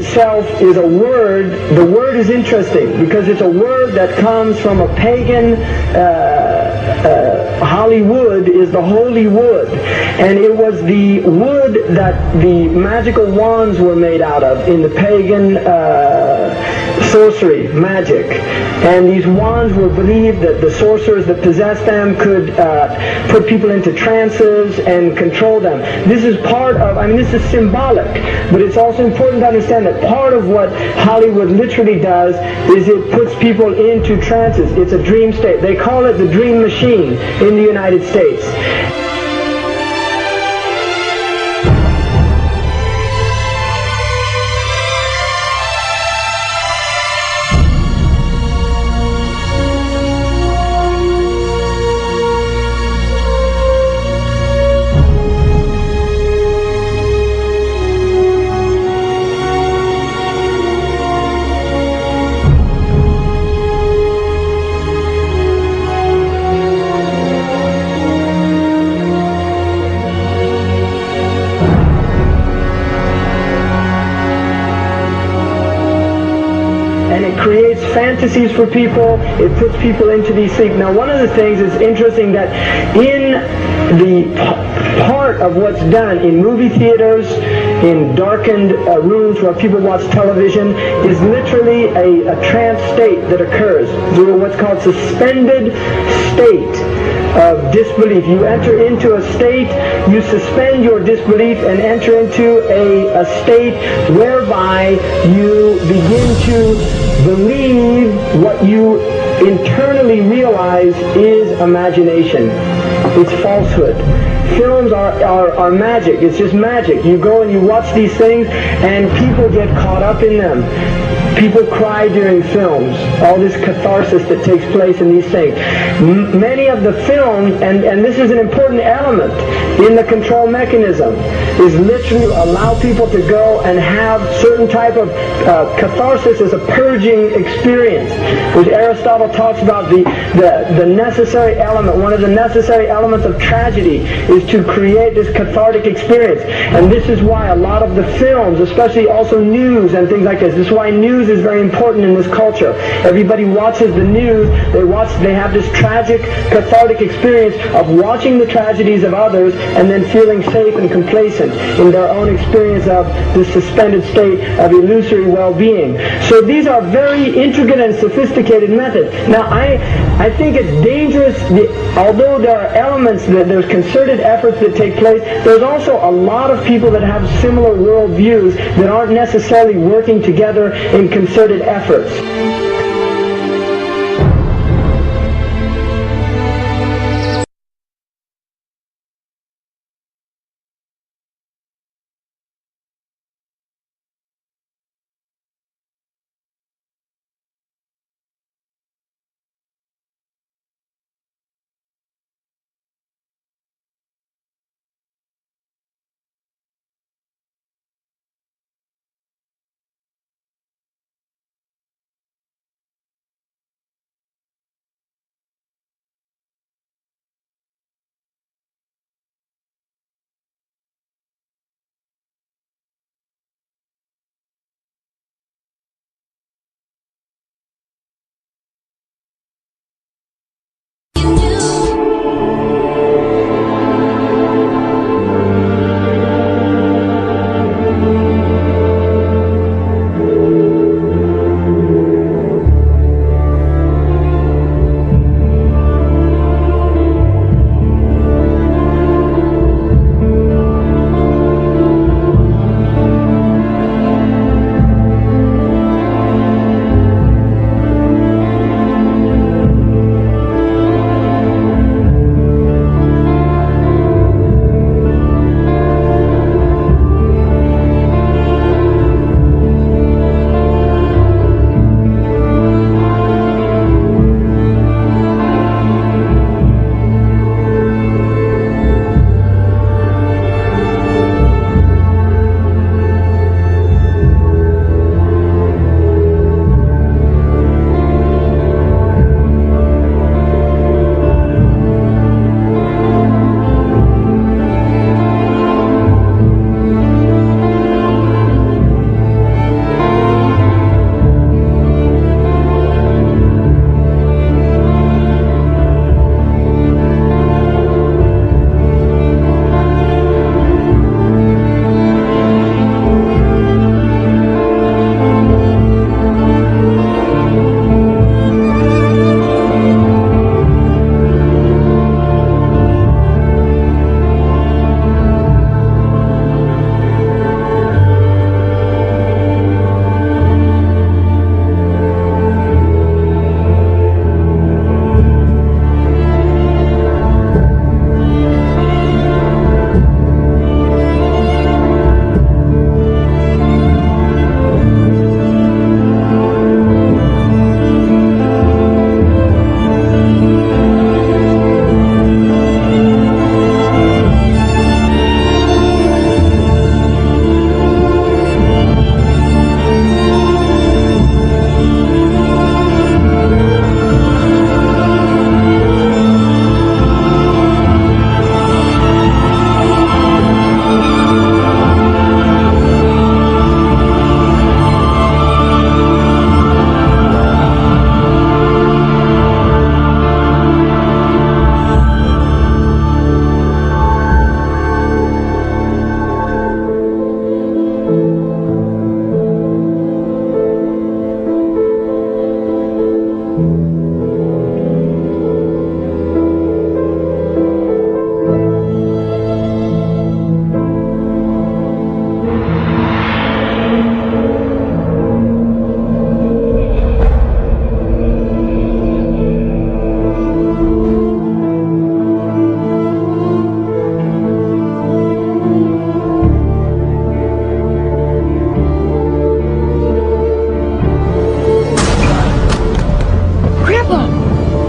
itself is a word. The word is interesting because it's a word that comes from a pagan. Hollywood is the holy wood, and it was the wood that the magical wands were made out of in the pagan sorcery, magic. And these wands were believed that the sorcerers that possessed them could put people into trances and control them. This is part of, this is symbolic, but it's also important to understand that part of what Hollywood literally does is it puts people into trances. It's a dream state. They call it the dream machine in the United States. And it creates fantasies for people. It puts people into these sleep. Now, one of the things is interesting that in the part of what's done in movie theaters, in darkened rooms where people watch television, is literally a trance state that occurs through what's called suspended state of disbelief. You enter into a state, you suspend your disbelief and enter into a state whereby you begin to believe what you internally realize is imagination. It's falsehood. Films are magic. It's just magic. You go and you watch these things and people get caught up in them. People cry during films. All this catharsis that takes place in these things. Many of the films, and this is an important element in the control mechanism, is literally allow people to go and have certain type of catharsis as a purging experience. Which Aristotle talks about the necessary element. One of the necessary elements of tragedy is to create this cathartic experience. And this is why a lot of the films, especially also news and things like this is why news is very important in this culture. Everybody watches the news. They have this tragic, cathartic experience of watching the tragedies of others and then feeling safe and complacent in their own experience of this suspended state of illusory well-being. So these are very intricate and sophisticated methods. Now, I think it's dangerous, although there are elements, there's concerted efforts that take place, there's also a lot of people that have similar worldviews that aren't necessarily working together in concerted efforts.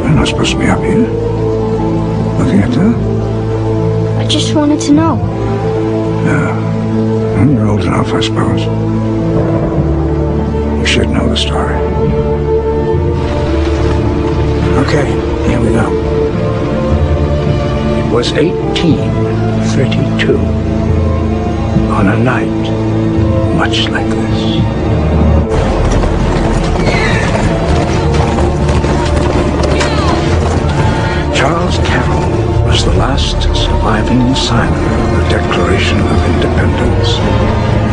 You're not supposed to be up here. Looking at that? I just wanted to know. Yeah. You're old enough, I suppose. You should know the story. Okay, here we go. It was 1832. On a night much like this. Charles Carroll was the last surviving signer of the Declaration of Independence.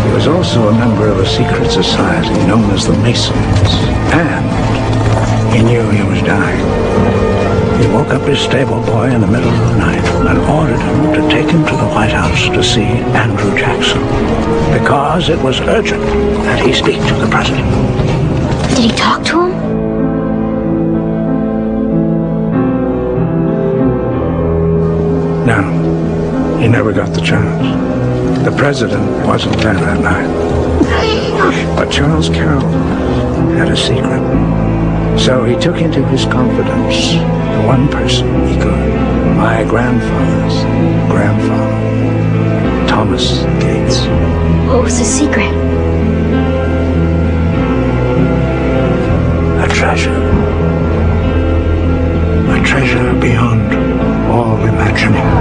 He was also a member of a secret society known as the Masons, and he knew he was dying. He woke up his stable boy in the middle of the night and ordered him to take him to the White House to see Andrew Jackson, because it was urgent that he speak to the president. Did he talk to him? No, he never got the chance. The president wasn't there that night. But Charles Carroll had a secret. So he took into his confidence the one person he could. My grandfather's grandfather, Thomas Gates. What was the secret? A treasure. A treasure beyond all imagining.